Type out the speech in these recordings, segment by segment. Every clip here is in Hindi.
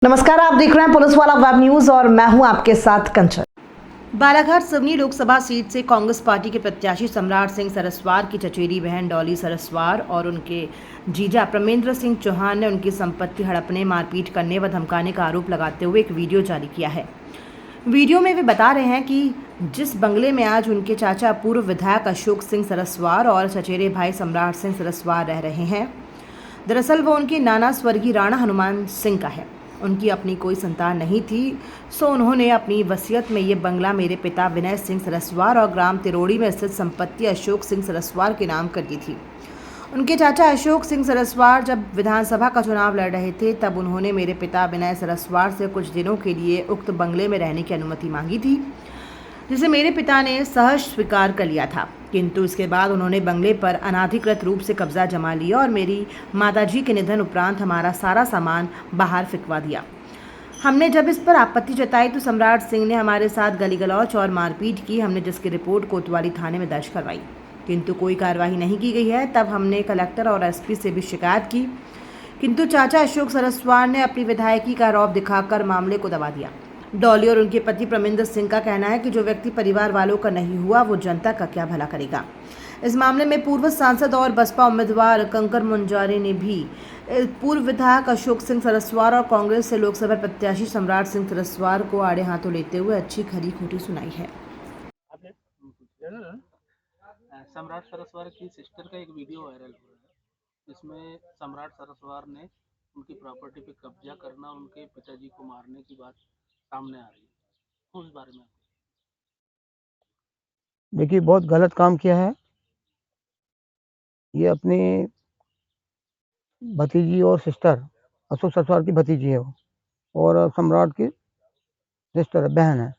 नमस्कार, आप देख रहे हैं पुलिस वाला वेब न्यूज और मैं हूं आपके साथ कंचन। बालाघाट सिवनी लोकसभा सीट से कांग्रेस पार्टी के प्रत्याशी सम्राट सिंह सरस्वार की चचेरी बहन डॉली सरस्वार और उनके जीजा प्रमेंद्र सिंह चौहान ने उनकी संपत्ति हड़पने, मारपीट करने व धमकाने का आरोप लगाते हुए एक वीडियो जारी किया है। वीडियो में वे बता रहे हैं कि जिस बंगले में आज उनके चाचा पूर्व विधायक अशोक सिंह सरस्वार और चचेरे भाई सम्राट सिंह सरस्वार रह रहे हैं, दरअसल वो उनके नाना स्वर्गीय राणा हनुमान सिंह का है। उनकी अपनी कोई संतान नहीं थी, सो उन्होंने अपनी वसीयत में ये बंगला मेरे पिता विनय सिंह सरस्वार और ग्राम तिरोड़ी में स्थित संपत्ति अशोक सिंह सरस्वार के नाम कर दी थी। उनके चाचा अशोक सिंह सरस्वार जब विधानसभा का चुनाव लड़ रहे थे, तब उन्होंने मेरे पिता विनय सरस्वार से कुछ दिनों के लिए उक्त बंगले में रहने की अनुमति मांगी थी, जिसे मेरे पिता ने सहज स्वीकार कर लिया था। किंतु इसके बाद उन्होंने बंगले पर अनाधिकृत रूप से कब्जा जमा लिया और मेरी माताजी के निधन उपरांत हमारा सारा सामान बाहर फिकवा दिया। हमने जब इस पर आपत्ति जताई तो सम्राट सिंह ने हमारे साथ गली गलौच और मारपीट की, हमने जिसकी रिपोर्ट कोतवाली थाने में दर्ज करवाई, किंतु कोई कार्रवाई नहीं की गई है। तब हमने कलेक्टर और एसपी से भी शिकायत की, किंतु चाचा अशोक सरस्वार ने अपनी विधायकी का रौब दिखाकर मामले को दबा दिया। डॉली और उनके पति प्रमेंद्र सिंह का कहना है कि जो व्यक्ति परिवार वालों का नहीं हुआ, वो जनता का क्या भला करेगा। इस मामले में पूर्व सांसद और बसपा उम्मीदवार कंकर मुंजारी ने भी पूर्व विधायक अशोक सिंह सरस्वार और कांग्रेस से लोकसभा प्रत्याशी सम्राट सिंह सरस्वार को आड़े हाथों लेते हुए अच्छी खरी खोटी सुनाई है। सम्राट सरस्वार की सिस्टर का एक वीडियो वायरल हो रहा है, जिसमें सम्राट सरस्वार ने उनकी प्रॉपर्टी पे कब्जा करना और उनके पिताजी को मारने की बात सामने आ रही है। उस बारे में देखिए, बहुत गलत काम किया है। ये अपनी भतीजी और सिस्टर, अशोक सरस्वार की भतीजी है वो, और सम्राट की सिस्टर है, बहन है।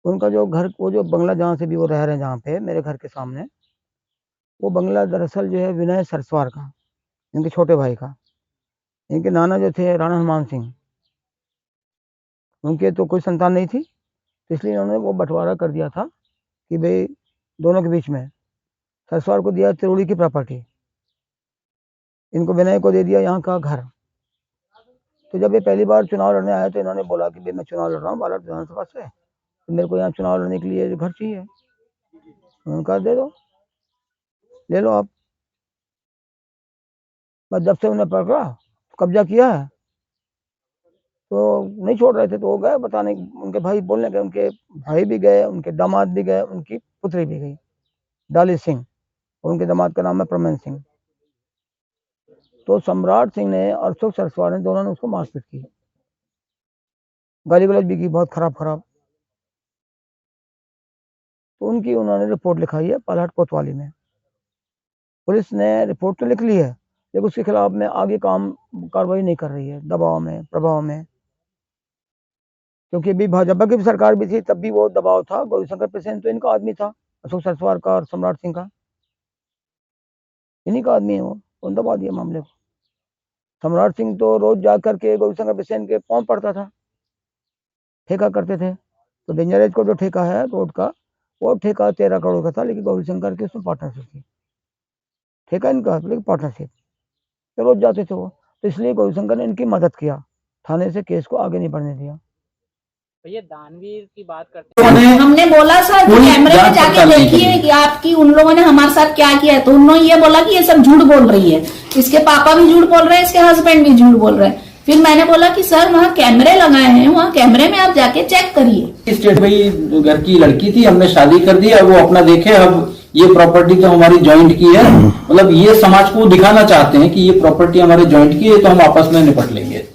उनका जो घर, वो जो बंगला जहाँ से भी वो रह रहे हैं, जहाँ पे मेरे घर के सामने, वो बंगला दरअसल जो है विनय सरस्वार का, इनके छोटे भाई का। इनके नाना जो थे राणा हनुमान सिंह, उनके तो कोई संतान नहीं थी, तो इसलिए इन्होंने वो बंटवारा कर दिया था कि भाई दोनों के बीच में। सरस्वार को दिया तिरोड़ी की प्रॉपर्टी, इनको विनय को दे दिया यहाँ का घर। तो जब ये पहली बार चुनाव लड़ने आया तो इन्होंने बोला कि भाई मैं चुनाव लड़ रहा हूँ बालाघाट विधानसभा से, तो मेरे को यहाँ चुनाव लड़ने के लिए घर चाहिए। उन्होंने कहा दे दो, ले लो आप। बस जब से उन्हें पकड़ा, कब्जा किया है, तो नहीं छोड़ रहे थे, तो वो गए बताने, उनके भाई बोलने गए, उनके भाई भी गए, उनके दामाद भी गए, उनकी पुत्री भी गई डॉली सिंह, और उनके दामाद का नाम है प्रमेंद्र सिंह। तो सम्राट सिंह ने और अशोक सरस्वार ने, दोनों ने उसको मारपीट की, गाली गलौज भी की, बहुत खराब। तो उनकी उन्होंने रिपोर्ट लिखाई है बालाघाट कोतवाली में। पुलिस ने रिपोर्ट तो लिख ली है, लेकिन उसके खिलाफ में आगे कार्रवाई नहीं कर रही है, दबाव में, प्रभाव में। क्योंकि अभी भाजपा की भी सरकार भी थी, तब भी वो दबाव था। गौरीशंकर प्रसेन तो इनका आदमी था, अशोक सरस्वार का और सम्राट सिंह का, इन्हीं का आदमी है वो दबा दिया मामले को। सम्राट सिंह तो रोज जा करके गौरीशंकर प्रसेन के पांव पड़ता था, ठेका करते थे। तो डेंजरेज को जो ठेका है रोड का, वो ठेका 13 करोड़ का था, लेकिन गौरीशंकर की उसमें पार्टनरशिप थी। ठेका इनका, लेकिन पार्टनरशिप, तो रोज जाते थे वो। तो इसलिए गौरीशंकर ने इनकी मदद किया, थाने से केस को आगे नहीं बढ़ने दिया। ये दानवीर की बात करते हैं, हमने बोला सर कि कैमरे में जाके देखिए कि आपकी उन लोगों ने हमारे साथ क्या किया है, तो उन्होंने ये बोला कि ये सब झूठ बोल रही है, इसके पापा भी झूठ बोल रहे हैं, इसके हस्बैंड भी झूठ बोल रहे हैं। फिर मैंने बोला कि सर वहाँ कैमरे लगाए हैं, वहाँ कैमरे में आप जाके चेक करिए। स्टेट भाई घर की लड़की थी, हमने शादी कर दी, अब वो अपना देखे, अब ये प्रॉपर्टी तो हमारी जॉइंट की है, मतलब ये समाज को दिखाना चाहते हैं कि ये प्रॉपर्टी हमारे जॉइंट की है, तो हम आपस में निपट लेंगे।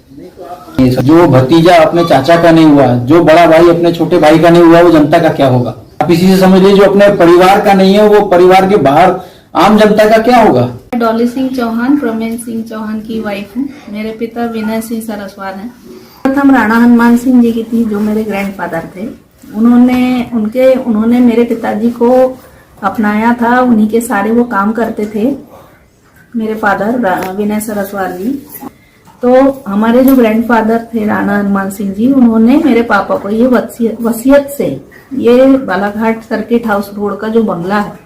जो भतीजा अपने चाचा का नहीं हुआ, जो बड़ा भाई अपने छोटे भाई का नहीं हुआ, वो जनता का क्या होगा। आप इसी से समझ लीजिए, जो अपने परिवार का नहीं है, वो परिवार के बाहर आम जनता का क्या होगा। डॉली सिंह चौहान, प्रमेंद्र सिंह चौहान की वाइफ हूँ। मेरे पिता विनय सिंह सरस्वार हैं। प्रथम राणा हनुमान सिंह जी की थी, जो मेरे ग्रैंडफादर थे। उन्होंने मेरे पिताजी को अपनाया था, उन्हीं के सारे वो काम करते थे, मेरे फादर विनय सरस्वार जी। तो हमारे जो ग्रैंडफादर थे राणा हनुमान सिंह जी, उन्होंने मेरे पापा को ये वसीयत से, ये बालाघाट सर्किट हाउस रोड का जो बंगला है,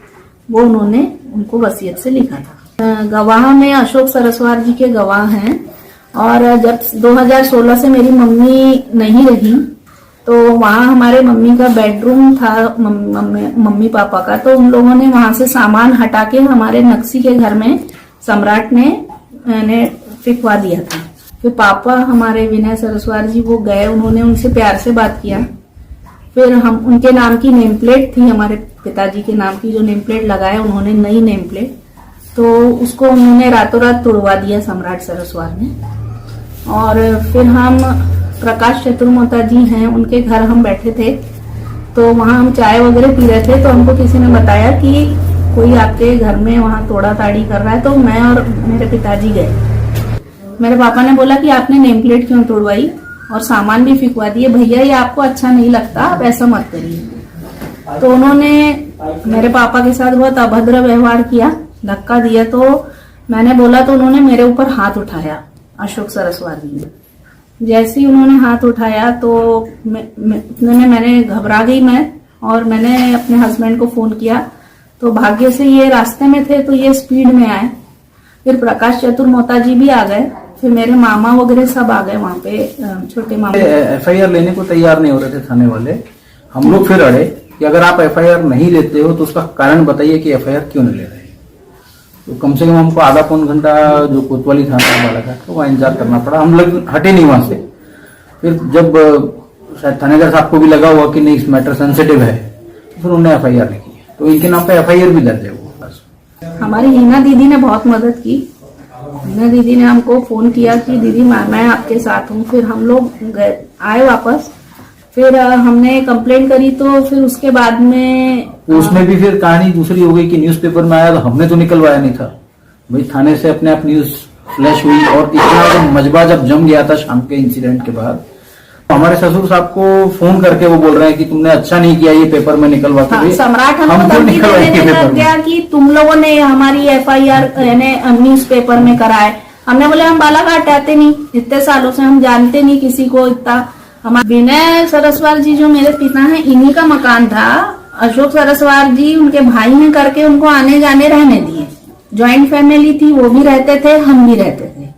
वो उन्होंने उनको वसीयत से लिखा था। गवाह में अशोक सरस्वार जी के गवाह हैं, और जब 2016 से मेरी मम्मी नहीं रही तो वहाँ हमारे मम्मी का बेडरूम था, मम्मी पापा का, तो उन लोगों ने वहां से सामान हटा के हमारे नक्सी के घर में सम्राट ने फिकवा दिया था। फिर पापा हमारे विनय सरस्वार जी वो गए, उन्होंने उनसे प्यार से बात किया। फिर हम उनके नाम की नेम प्लेट थी, हमारे पिताजी के नाम की जो नेम प्लेट लगाए उन्होंने, नई नेम प्लेट, तो उसको उन्होंने रातों रात तोड़वा दिया सम्राट सरस्वार ने। और फिर हम प्रकाश चतुर्मोता जी हैं, उनके घर हम बैठे थे, तो वहां हम चाय वगैरह पी रहे थे, तो हमको किसी ने बताया कि कोई आपके घर में वहां तोड़ा ताड़ी कर रहा है। तो मैं और मेरे पिताजी गए। मेरे पापा ने बोला कि आपने नेम प्लेट क्यों तोड़वाई और सामान भी फिकवा दिए, भैया ये आपको अच्छा नहीं लगता, आप ऐसा मत करिए। तो उन्होंने मेरे पापा के साथ बहुत अभद्र व्यवहार किया, धक्का दिया। तो मैंने बोला तो उन्होंने मेरे ऊपर हाथ उठाया, अशोक सरस्वार जी ने। जैसे ही उन्होंने हाथ उठाया तो मैंने घबरा गई मैं, और मैंने अपने हस्बैंड को फोन किया। तो भाग्य से ये रास्ते में थे तो ये स्पीड में आए। फिर प्रकाश चतुर्मोता जी भी आ गए, फिर मेरे मामा वगैरह सब आ गए वहाँ पे, छोटे मामा। एफआईआर लेने को तैयार नहीं हो रहे थे थाने वाले। हम लोग फिर अड़े कि अगर आप एफआईआर नहीं लेते हो तो उसका कारण बताइए कि एफआईआर क्यों नहीं ले रहे। तो कम से कम हमको आधा पौन घंटा जो कोतवाली थाना वाला था तो वहाँ इंतजार करना पड़ा। हम लोग हटे नहीं वहां से। फिर जब शायद थानेदार साहब को भी लगा हुआ कि नहीं इस मैटर सेंसिटिव है, तो फिर उन्होंने एफआईआर लिखी है। तो इनके नाम पे एफआईआर भी दर्ज है। वो हमारी हिना दीदी ने बहुत मदद की। हिना दीदी ने हमको फोन किया कि दीदी मैं आपके साथ हूँ। फिर हम लोग आए वापस, फिर हमने कंप्लेंट करी। तो फिर उसके बाद में उसमें भी फिर कहानी दूसरी हो गई कि न्यूज़पेपर में आया तो हमने तो निकलवाया नहीं था भाई, थाने से अपने आप न्यूज फ्लैश हुई। और इतना मजबा जब जम गया था शाम के इंसिडेंट के बाद, तो हमारे ससुर साहब को फोन करके वो बोल रहे हैं कि तुमने अच्छा नहीं किया ये पेपर में निकलवा के। सम्राट हमको धमकी देने लग गया कि तुम लोगों ने हमारी एफआईआर न्यूज पेपर में कराए। हमने बोले हम बालाघाट आते नहीं, इतने सालों से हम जानते नहीं किसी को इतना। हमारे विनय सरस्वार जी जो मेरे पिता हैं, इन्हीं का मकान था। अशोक सरस्वार जी उनके भाई ने करके उनको आने जाने रहने दिए। ज्वाइंट फैमिली थी, वो भी रहते थे, हम भी रहते थे।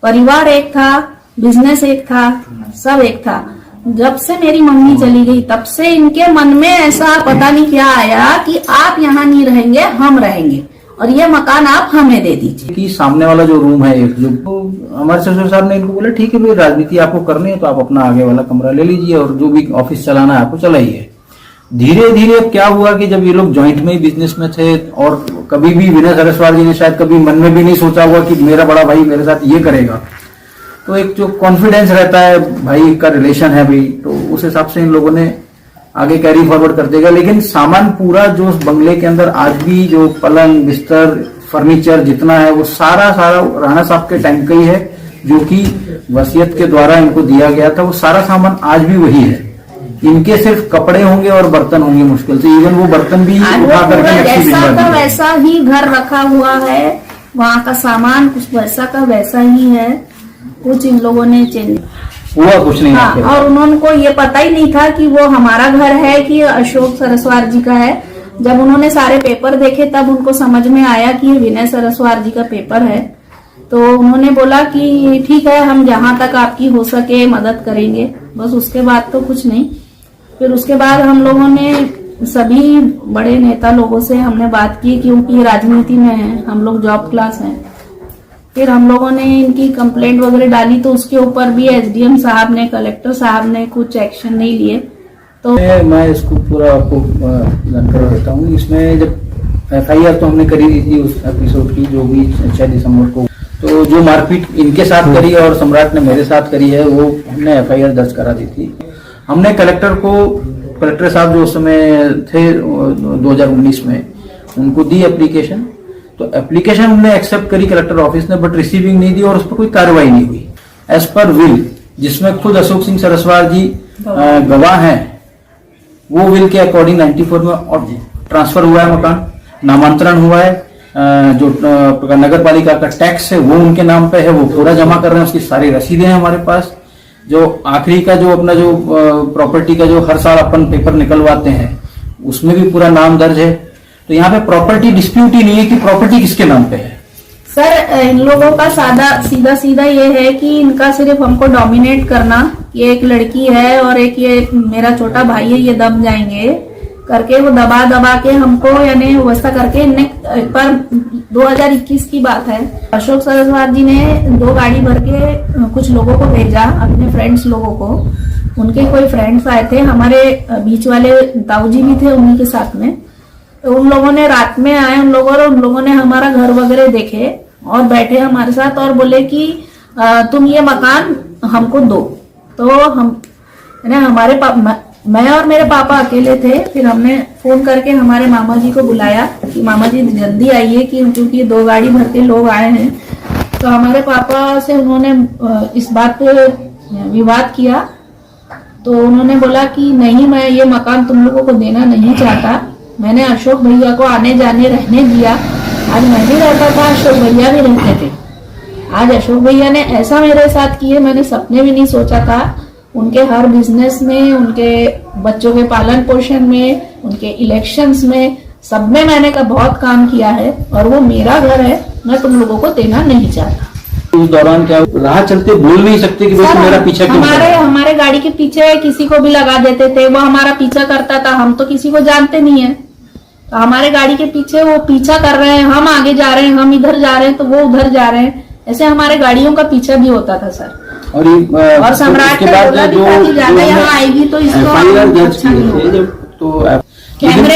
परिवार एक था, बिजनेस एक था, सब एक था। जब से मेरी मम्मी चली गई तब से इनके मन में ऐसा पता नहीं क्या आया कि आप यहाँ नहीं रहेंगे, हम रहेंगे और ये मकान आप हमें दे दीजिए। कि सामने वाला जो रूम है एक, जो तो हमारे ससुर साहब ने इनको बोला ठीक है भाई, राजनीति आपको करनी है तो आप अपना आगे वाला कमरा ले लीजिए और जो भी ऑफिस चलाना है आपको चलाइए। धीरे धीरे क्या हुआ कि जब ये लोग ज्वाइंट में ही बिजनेस में थे और कभी भी विनय सरस्वार जी ने शायद कभी मन में भी नहीं सोचा हुआ कि मेरा बड़ा भाई मेरे साथ ये करेगा, तो एक जो कॉन्फिडेंस रहता है भाई का रिलेशन है भाई, तो उस हिसाब से इन लोगों ने आगे कैरी फॉरवर्ड कर देगा। लेकिन सामान पूरा जो उस बंगले के अंदर आज भी जो पलंग बिस्तर फर्नीचर जितना है वो सारा राणा साहब के टाइम का ही है, जो कि वसीयत के द्वारा इनको दिया गया था। वो सारा सामान आज भी वही है। इनके सिर्फ कपड़े होंगे और बर्तन होंगे मुश्किल से, इवन वो बर्तन भी उठा करके जैसा का वैसा ही घर रखा हुआ है, वहाँ का सामान कुछ वैसा का वैसा ही है, कुछ इन लोगों ने चेंज हुआ कुछ नहीं। हाँ, और उन्होंने ये पता ही नहीं था कि वो हमारा घर है कि अशोक सरस्वार जी का है। जब उन्होंने सारे पेपर देखे तब उनको समझ में आया कि ये विनय सरस्वार जी का पेपर है। तो उन्होंने बोला कि ठीक है, हम जहां तक आपकी हो सके मदद करेंगे, बस उसके बाद तो कुछ नहीं। फिर उसके बाद हम लोगों ने सभी बड़े नेता लोगों से हमने बात की, क्योंकि राजनीति में है, हम लोग जॉब क्लास हैं। फिर हम लोगों ने इनकी कंप्लेंट वगैरह डाली तो उसके ऊपर भी एसडीएम साहब ने, कलेक्टर साहब ने कुछ एक्शन नहीं लिए। तो मैं इसको पूरा आपको जानकारी देता हूँ। इसमें जब एफआईआर तो हमने करी दी थी उस एपिसोड की, जो भी 6 दिसंबर को, तो जो मारपीट इनके साथ करी और सम्राट ने मेरे साथ करी है वो हमने एफआईआर दर्ज करा दी थी। हमने कलेक्टर साहब जो उस समय थे 2019 में, उनको दी एप्लीकेशन। तो एप्लीकेशन हमने एक्सेप्ट करी कलेक्टर ऑफिस ने, बट रिसीविंग नहीं दी और उस पर कोई कार्रवाई नहीं हुई। एज पर विल, जिसमें खुद अशोक सिंह सरस्वार जी गवाह हैं, वो विल के अकॉर्डिंग 94 में और ट्रांसफर हुआ है मकान, नामांतरण हुआ है। जो नगर पालिका का टैक्स है वो उनके नाम पे है, वो पूरा जमा कर रहे हैं, उसकी सारी रसीदें हैं हमारे पास। जो आखिरी का जो अपना जो प्रॉपर्टी का जो हर साल अपन पेपर निकलवाते हैं उसमें भी पूरा नाम दर्ज है। तो यहाँ पे प्रॉपर्टी डिस्प्यूट ही नहीं है कि प्रॉपर्टी किसके नाम पे है। सर इन लोगों का सीधा सीधा ये है कि इनका सिर्फ हमको डोमिनेट करना, ये एक लड़की है और एक ये मेरा छोटा भाई है, ये दब जाएंगे करके वो दबा के हमको यानी व्यवस्था करके इनने एक बार 2021 की बात है, अशोक सरस्वार जी ने 2 गाड़ी भर के कुछ लोगों को भेजा, अपने फ्रेंड्स लोगों को। उनके कोई फ्रेंड्स आए थे, हमारे बीच वाले ताऊ जी भी थे उन्हीं के साथ में। तो उन लोगों ने रात में आए, उन लोगों ने हमारा घर वगैरह देखे और बैठे हमारे साथ और बोले कि तुम ये मकान हमको दो। तो हम हमारे मैं और मेरे पापा अकेले थे। फिर हमने फोन करके हमारे मामा जी को बुलाया कि मामा जी जल्दी आइए कि क्योंकि 2 गाड़ी भर के लोग आए हैं। तो हमारे पापा से उन्होंने इस बात पे विवाद किया। तो उन्होंने बोला कि नहीं, मैं ये मकान तुम लोगों को देना नहीं चाहता। मैंने अशोक भैया को आने जाने रहने दिया। आज मैं भी रहता था, अशोक भैया भी रहते थे। आज अशोक भैया ने ऐसा मेरे साथ किए, मैंने सपने भी नहीं सोचा था। उनके हर बिजनेस में, उनके बच्चों के पालन पोषण में, उनके इलेक्शंस में, सब में मैंने का बहुत काम किया है और वो मेरा घर है, मैं तुम लोगों को देना नहीं चाहता। उस दौरान क्या राह चलते बोल नहीं सकते कि वैसे मेरा पीछा क्यों? हमारे गाड़ी के पीछे किसी को भी लगा देते थे, वो हमारा पीछा करता था। हम तो किसी को जानते नहीं है, तो हमारे गाड़ी के पीछे वो पीछा कर रहे हैं, हम आगे जा रहे हैं, हम इधर जा रहे हैं तो वो उधर जा रहे हैं। ऐसे हमारे गाड़ियों का पीछा भी होता था सर। और सम्राट के बाद ज्यादा यहाँ आएगी तो इसको FIR दर्ज अच्छा नहीं किए थे होगा। जब तो कैमरे